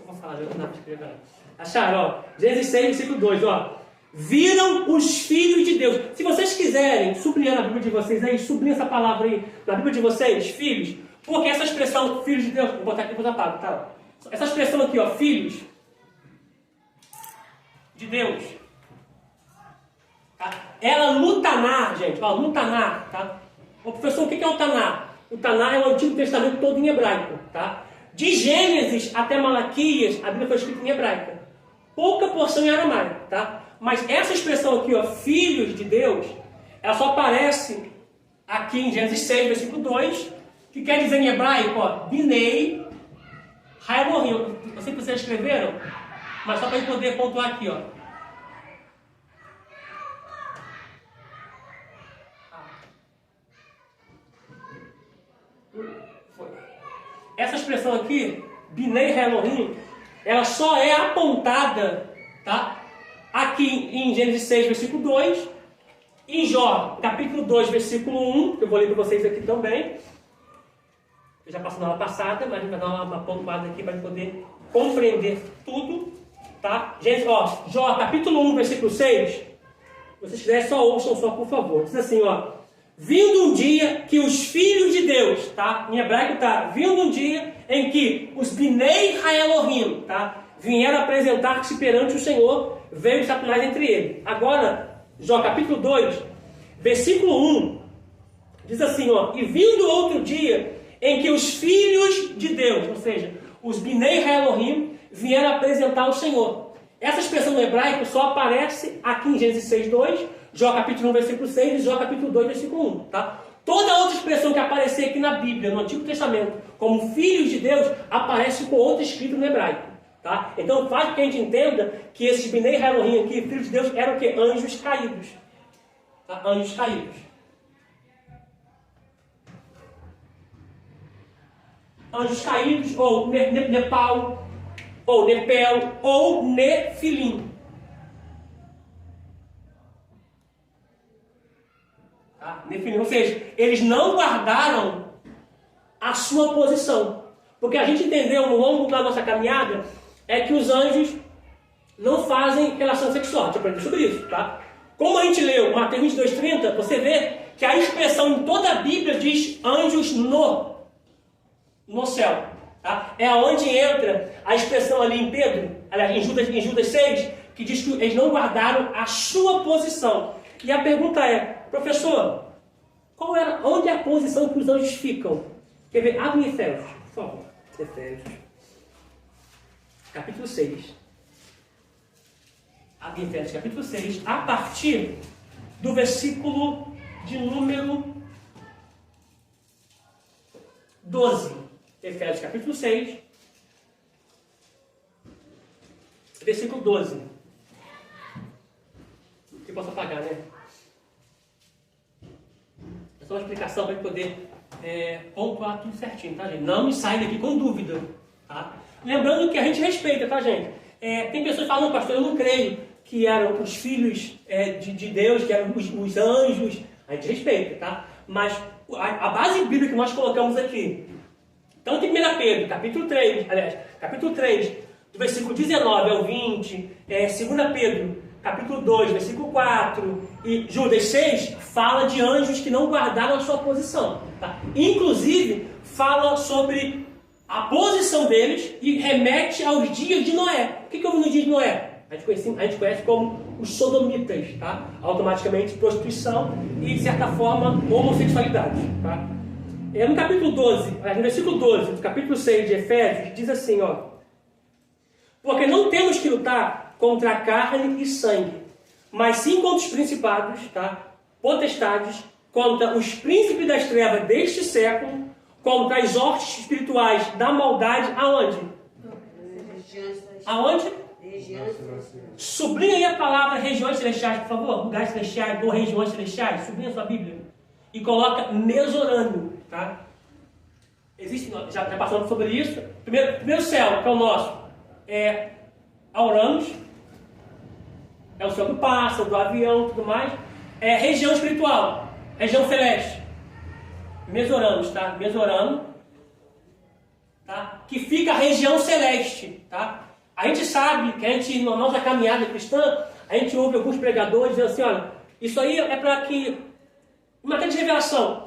[SPEAKER 1] Vou falar, eu não escrever. Acharam, ó. Gênesis 6, versículo 2, ó. Viram os filhos de Deus. Se vocês quiserem sublinhar na Bíblia de vocês aí, sublinha essa palavra aí na Bíblia de vocês, filhos, porque essa expressão, filhos de Deus, vou botar aqui e depois apago, tá? Essa expressão aqui, ó, filhos de Deus, tá? Ela no Taná, gente, ó, no Taná, tá? Ô, professor, o que é o Taná? O Taná é o Antigo Testamento todo em hebraico, tá? De Gênesis até Malaquias, a Bíblia foi escrita em hebraico. Pouca porção em aramaico, tá? Mas essa expressão aqui, ó, filhos de Deus, ela só aparece aqui em Gênesis 6, versículo 2, que quer dizer em hebraico, ó, Binei Elohim. Eu sei que vocês escreveram, mas só para eu poder pontuar aqui, ó. Essa expressão aqui, Binei Elohim, ela só é apontada, tá? Aqui em Gênesis 6, versículo 2, em Jó, capítulo 2, versículo 1, que eu vou ler para vocês aqui também. Eu já passei na aula passada, mas a gente vai dar uma pontuada aqui para poder compreender tudo, tá? Gênesis, ó, Jó, capítulo 1, versículo 6, se vocês quiserem, só ouçam só, por favor. Diz assim, ó. Vindo um dia que os filhos de Deus, tá? Em hebraico tá, vindo um dia em que os Binei Elohim, tá? Vieram apresentar-se perante o Senhor, veio Satanás entre eles. Agora, Jó capítulo 2, versículo 1, diz assim, ó, e vindo outro dia em que os filhos de Deus, ou seja, os Binei Elohim, vieram apresentar ao Senhor. Essa expressão no hebraico só aparece aqui em Gênesis 6:2, Jó capítulo 1, versículo 6 e Jó capítulo 2, versículo 1. Tá? Toda outra expressão que aparecer aqui na Bíblia, no Antigo Testamento, como filhos de Deus, aparece com outro escrito no hebraico. Tá? Então faz com que a gente entenda que esses Binei Elohim aqui, filhos de Deus, eram o quê? Anjos caídos. Tá? Anjos caídos. Anjos caídos, ou Nepal, ou Nepel, ou Nefilim. Tá? Nefilim, ou seja, eles não guardaram a sua posição. Porque a gente entendeu ao longo da nossa caminhada é que os anjos não fazem relação sexual. A gente aprendeu sobre isso, tá? Como a gente leu Mateus 22:30, você vê que a expressão em toda a Bíblia diz anjos no céu. Tá? É onde entra a expressão ali em Pedro, aliás, em Judas 6, que diz que eles não guardaram a sua posição. E a pergunta é, professor, onde é a posição que os anjos ficam? Quer ver? Abre em Efésios, por favor. Efésios, capítulo 6. Abre em Efésios, capítulo 6, a partir do versículo de número 12. Efésios capítulo 6, versículo 12. Que posso apagar, né? É só uma explicação para a gente poder pontuar tudo certinho, tá, gente? Não me saia daqui com dúvida, tá? Lembrando que a gente respeita, tá, gente? Tem pessoas que falam, pastor, eu não creio que eram os filhos de Deus, que eram os anjos. A gente respeita, tá? Mas a base bíblica que nós colocamos aqui, então, em 1 Pedro, capítulo 3, do versículo 19 ao 20, 2 Pedro, capítulo 2, versículo 4, e Judas 6, fala de anjos que não guardaram a sua posição. Tá? Inclusive, fala sobre a posição deles e remete aos dias de Noé. O que houve no dia de Noé? A gente conhece como os sodomitas, tá? Automaticamente prostituição e, de certa forma, homossexualidade. Tá? No capítulo 12, no versículo 12 do capítulo 6 de Efésios, diz assim, ó, porque não temos que lutar contra a carne e sangue, mas sim contra os principados, tá? Potestades, contra os príncipes das trevas deste século, contra as hostes espirituais da maldade, aonde? Aonde? Sublinha aí a palavra regiões celestiais, por favor, lugares celestiais ou regiões celestiais, sublinha a sua Bíblia, e coloca Mesorânio. Tá? Existe, já passamos sobre isso. Primeiro céu, que é o nosso, é Uranus, é o céu do pássaro, do avião, tudo mais. É região espiritual, região celeste, Mesorânus, tá? Mesorano, tá? Que fica a região celeste, tá? A gente sabe que na nossa caminhada cristã, a gente ouve alguns pregadores dizendo assim, olha, isso aí é para que uma grande revelação.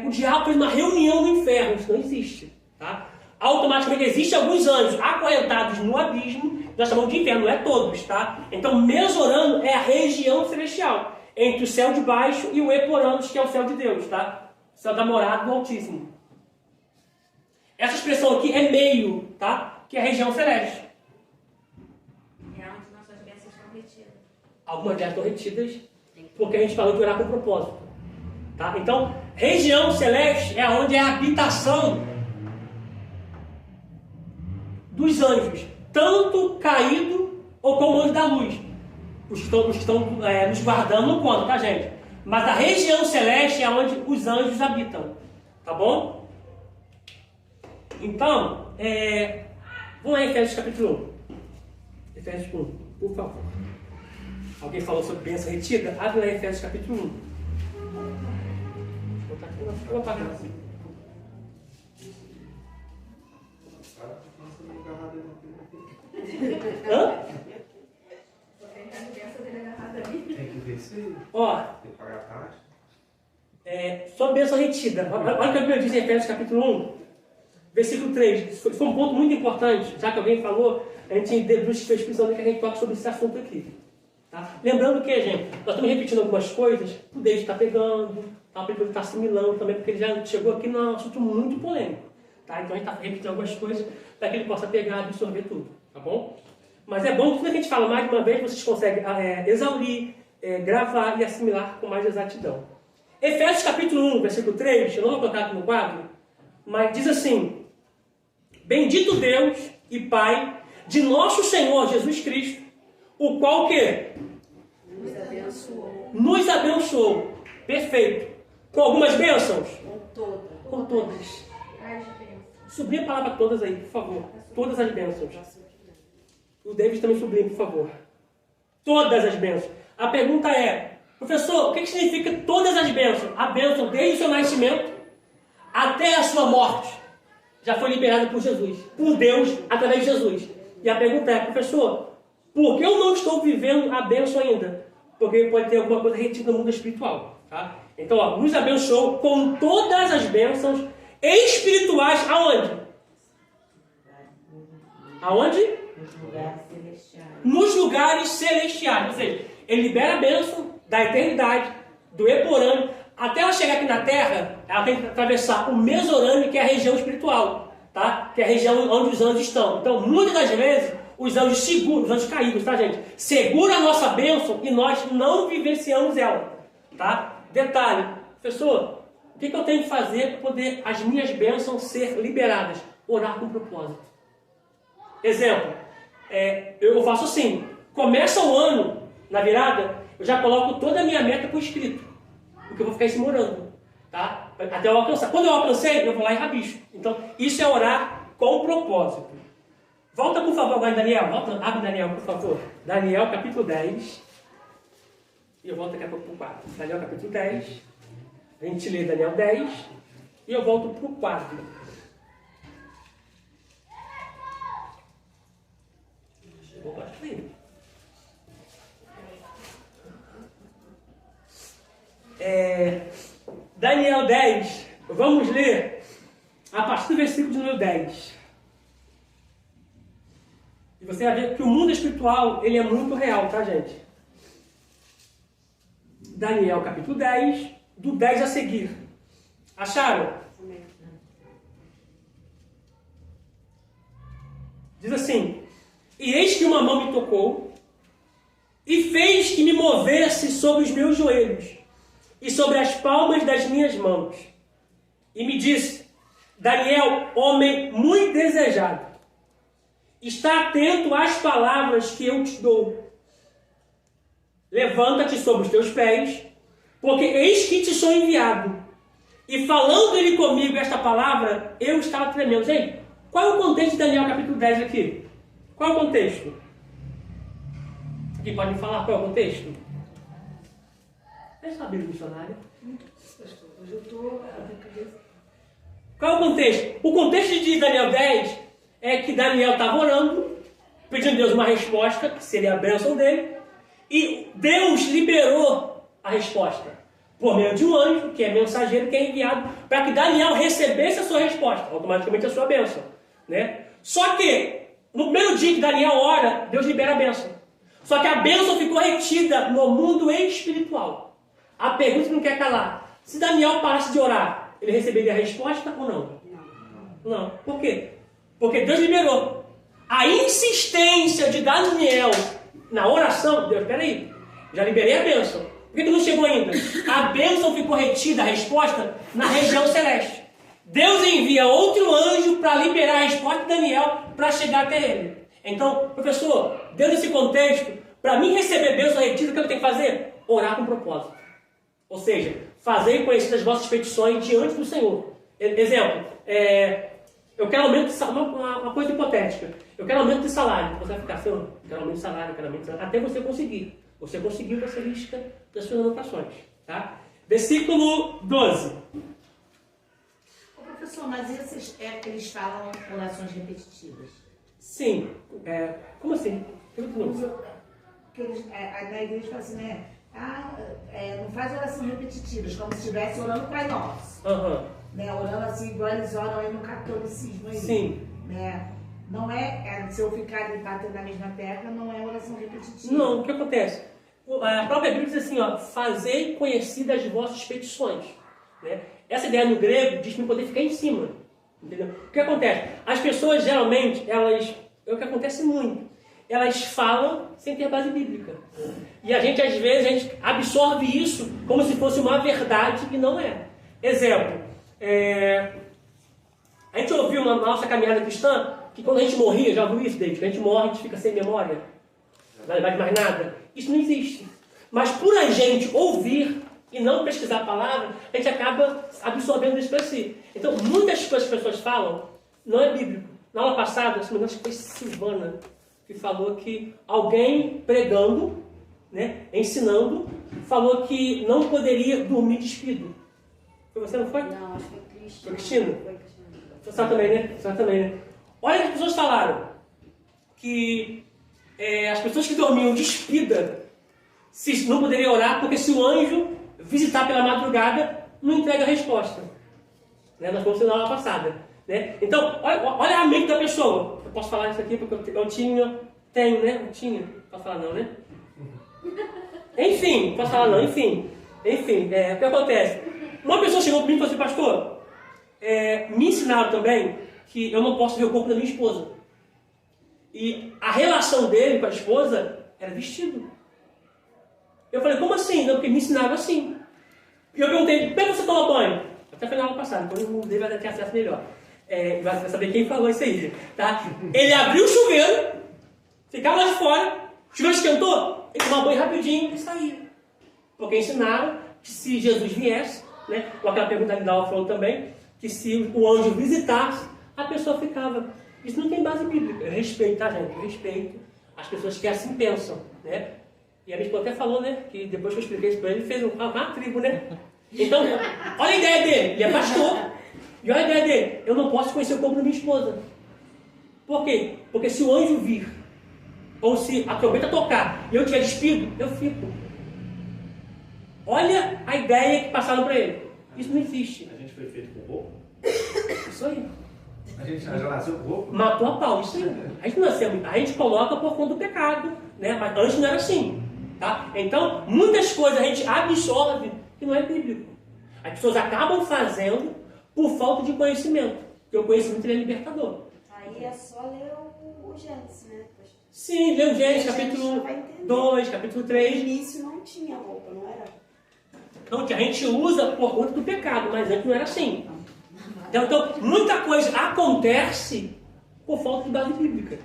[SPEAKER 1] O diabo fez uma reunião no inferno, isso não existe. Tá? Automaticamente existem alguns anjos acorrentados no abismo, nós chamamos de inferno, não é todos. Tá? Então, Mesorano é a região celestial, entre o céu de baixo e o Eporanos, que é o céu de Deus, tá? O céu da morada do Altíssimo. Essa expressão aqui é meio, tá? Que é a região celeste.
[SPEAKER 2] É onde nossas bênçãos estão retidas.
[SPEAKER 1] Algumas delas estão retidas, porque a gente falou que orar com propósito. Tá? Então, região celeste é onde é a habitação dos anjos, tanto caído ou como anjo da luz. Os que estão nos guardando não contam, tá, gente? Mas a região celeste é onde os anjos habitam. Tá bom? Então, vamos lá em Efésios capítulo 1. Efésios 1, por favor. Alguém falou sobre bênção retida? Abre lá em Efésios capítulo 1. Eu vou apagar assim. Hã?
[SPEAKER 4] Tem que ver se
[SPEAKER 1] Ó,
[SPEAKER 4] tem que pagar a taxa.
[SPEAKER 1] só bênção retida. Olha o que a Bíblia diz em Efésios capítulo 1, versículo 3. Isso foi um ponto muito importante, já que alguém falou, a gente deduz que foi a expressão que a gente toca sobre esse assunto aqui. Tá? Lembrando que, gente, nós estamos repetindo algumas coisas, o David está pegando, tá? Ele está assimilando também, porque ele já chegou aqui num assunto muito polêmico. Tá? Então a gente está repetindo algumas coisas para que ele possa pegar e absorver tudo. Tá bom? Mas é bom que quando a gente fala mais de uma vez, vocês conseguem exaurir, gravar e assimilar com mais exatidão. Efésios capítulo 1, versículo 3, eu não vou colocar aqui no quadro, mas diz assim: Bendito Deus e Pai de nosso Senhor Jesus Cristo, o qual que
[SPEAKER 2] Nos abençoou.
[SPEAKER 1] nos abençoou. Perfeito. Com algumas bênçãos?
[SPEAKER 2] Com toda.
[SPEAKER 1] Com todas.
[SPEAKER 2] As bênçãos.
[SPEAKER 1] Sublinha a palavra todas aí, por favor. Todas as bênçãos. O David também sublinha, por favor. Todas as bênçãos. A pergunta é, professor, o que significa todas as bênçãos? A bênção desde o seu nascimento até a sua morte já foi liberada por Jesus, por Deus, através de Jesus. E a pergunta é, professor, por que eu não estou vivendo a bênção ainda? Porque pode ter alguma coisa retida no mundo espiritual. Tá? Então, ó, nos abençoou com todas as bênçãos espirituais. Aonde? Aonde?
[SPEAKER 3] Nos lugares celestiais.
[SPEAKER 1] Nos lugares celestiais. Ou seja, ele libera a bênção da eternidade, do eporâneo, até ela chegar aqui na Terra, ela tem que atravessar o mesorâneo, que é a região espiritual, tá? Que é a região onde os anjos estão. Então, muitas das vezes, os anjos seguram, os anjos caídos, tá, gente? Segura a nossa bênção e nós não vivenciamos ela, tá? Detalhe, professor, o que eu tenho que fazer para poder as minhas bênçãos ser liberadas? Orar com propósito. Exemplo, eu faço assim, começa o ano, na virada, eu já coloco toda a minha meta por escrito, porque eu vou ficar em cima orando, tá? Até eu alcançar. Quando eu alcancei, eu vou lá e rabisco. Então, isso é orar com propósito. Volta, por favor, agora em Daniel. Abre Daniel, por favor. Daniel, capítulo 10. E eu volto daqui a pouco para o 4. Daniel, capítulo 10. A gente lê Daniel 10. E eu volto para o 4. Chegou bastante. Daniel 10. Vamos ler a partir do versículo de número 10. E você vai ver que o mundo espiritual, ele é muito real, tá, gente? Daniel, capítulo 10, do 10 a seguir. Acharam? Diz assim: E eis que uma mão me tocou, e fez que me movesse sobre os meus joelhos, e sobre as palmas das minhas mãos. E me disse: Daniel, homem muito desejado, está atento às palavras que eu te dou. Levanta-te sobre os teus pés, porque eis que te sou enviado. E falando ele comigo esta palavra, eu estava tremendo. Gente, qual é o contexto de Daniel capítulo 10 aqui? Qual é o contexto? Aqui pode me falar qual é o contexto? É só a Bíblia missionária.
[SPEAKER 5] Hoje eu estou...
[SPEAKER 1] Qual é o contexto? O contexto de Daniel 10 é que Daniel estava orando, pedindo a Deus uma resposta, que seria a bênção dele, e Deus liberou a resposta por meio de um anjo, que é mensageiro, que é enviado para que Daniel recebesse a sua resposta, automaticamente a sua bênção, né? Só que, no primeiro dia que Daniel ora, Deus libera a bênção. Só que a bênção ficou retida no mundo espiritual. A pergunta que não quer calar: se Daniel parasse de orar, ele receberia a resposta ou não? Não. Por quê? Porque Deus liberou. A insistência de Daniel na oração, Deus, peraí, já liberei a bênção. Por que não chegou ainda? A bênção ficou retida, a resposta, na região celeste. Deus envia outro anjo para liberar a resposta de Daniel para chegar até ele. Então, professor, dentro desse contexto, para mim receber bênção retida, o que eu tenho que fazer? Orar com propósito. Ou seja, fazer conhecer as vossas petições diante do Senhor. Exemplo, eu quero aumento de salário, uma coisa hipotética. Eu quero aumento de salário. Você vai ficar, Senhor, eu quero aumento de salário, eu quero aumento de salário. Até você conseguir. Você conseguiu essa lista das suas anotações. Tá? Versículo 12.
[SPEAKER 3] Ô, professor, mas esses eles falam orações repetitivas?
[SPEAKER 1] Sim. Como assim?
[SPEAKER 3] Que eles, na igreja fala assim, né? Não faz orações repetitivas, como se estivesse orando o Pai Nosso. Né? Orando assim, igual eles oram aí no catolicismo. Aí,
[SPEAKER 1] Sim.
[SPEAKER 3] Né? Não se eu ficar ali batendo na mesma tecla, não é oração repetitiva.
[SPEAKER 1] Não, o que acontece? A própria Bíblia diz assim, ó, fazei conhecidas as vossas petições. Né? Essa ideia no grego diz que poder ficar em cima. Entendeu? O que acontece? As pessoas, geralmente, é o que acontece muito. Elas falam sem ter base bíblica. E às vezes, a gente absorve isso como se fosse uma verdade e não é. Exemplo, a gente ouviu na nossa caminhada cristã que quando a gente morria, já ouviu isso, David? Que a gente morre, a gente fica sem memória. Não vai mais nada. Isso não existe. Mas por a gente ouvir e não pesquisar a palavra, a gente acaba absorvendo isso para si. Então, muitas coisas que as pessoas falam não é bíblico. Na aula passada, se não me engano, foi Silvana que falou que alguém pregando, né, ensinando, falou que não poderia dormir despido. Foi você, não foi?
[SPEAKER 2] Não, acho que foi Cristina.
[SPEAKER 1] Foi Cristina?
[SPEAKER 2] Foi Cristina.
[SPEAKER 1] Você também, né? Você também, né? Olha o que as pessoas falaram. Que as pessoas que dormiam despida não poderiam orar, porque se o anjo visitar pela madrugada, não entrega a resposta. Né? Nós vamos na aula passada. Né? Então, olha a mente da pessoa. Eu posso falar isso aqui porque eu tinha. Posso falar não, né? Enfim, posso falar não, enfim. O que acontece? Uma pessoa chegou para mim e falou assim, pastor, me ensinaram também que eu não posso ver o corpo da minha esposa. E a relação dele com a esposa era vestido. Eu falei, como assim? Não, porque me ensinaram assim. E eu perguntei, como é que você toma banho? Até foi na aula passada, depois o dele vai ter acesso melhor. Vai saber quem falou isso aí. Tá? Ele abriu o chuveiro, ficava lá de fora, o chuveiro esquentou, ele tomava banho rapidinho e saía. Porque ensinaram que se Jesus viesse, né, com aquela pergunta que Dalva falou também, que se o anjo visitasse, a pessoa ficava. Isso não tem base bíblica. Eu respeito, tá, gente? Eu respeito as pessoas que assim pensam, né? E a minha esposa até falou, né? Que depois que eu expliquei isso para ele, fez uma tribo, né? Então, olha a ideia dele. Ele é pastor. E olha a ideia dele. Eu não posso conhecer o corpo da minha esposa. Por quê? Porque se o anjo vir, ou se a trombeta tocar, e eu tiver despido, eu fico. Olha a ideia que passaram para ele. Isso não existe.
[SPEAKER 4] A gente foi feito com roupa?
[SPEAKER 1] Isso aí.
[SPEAKER 4] A gente já nasceu com roupa?
[SPEAKER 1] Matou a pau, isso aí. A gente nasceu, a gente coloca por conta do pecado, né? Mas antes não era assim, tá? Então, muitas coisas a gente absorve que não é bíblico. As pessoas acabam fazendo por falta de conhecimento, porque o conhecimento ele é libertador.
[SPEAKER 2] Aí é só ler o Gênesis, né?
[SPEAKER 1] Sim, lê o Gênesis, capítulo 2, capítulo
[SPEAKER 2] No
[SPEAKER 1] 3.
[SPEAKER 2] início não tinha roupa, não era?
[SPEAKER 1] Então, que a gente usa por conta do pecado, mas antes não era assim. Então, muita coisa acontece por falta de base bíblica.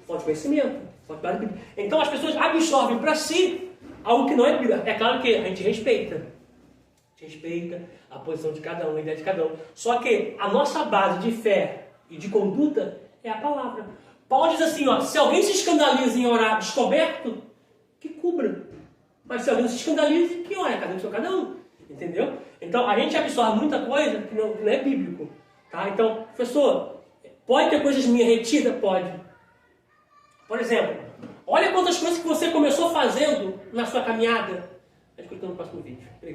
[SPEAKER 1] Falta de conhecimento. Falta de base bíblica. Então, as pessoas absorvem para si algo que não é bíblico. É claro que a gente respeita. A gente respeita a posição de cada um, a ideia de cada um. Só que a nossa base de fé e de conduta é a palavra. Paulo diz assim, ó, se alguém se escandaliza em orar descoberto, que cubra. Mas se alguém se escandaliza, que ore, cada um seu cada um. Entendeu? Então, a gente absorve muita coisa que não é bíblico. Tá? Então, professor, pode ter coisas minhas retidas? Pode. Por exemplo, olha quantas coisas que você começou fazendo na sua caminhada. A gente continua no próximo vídeo. Obrigado.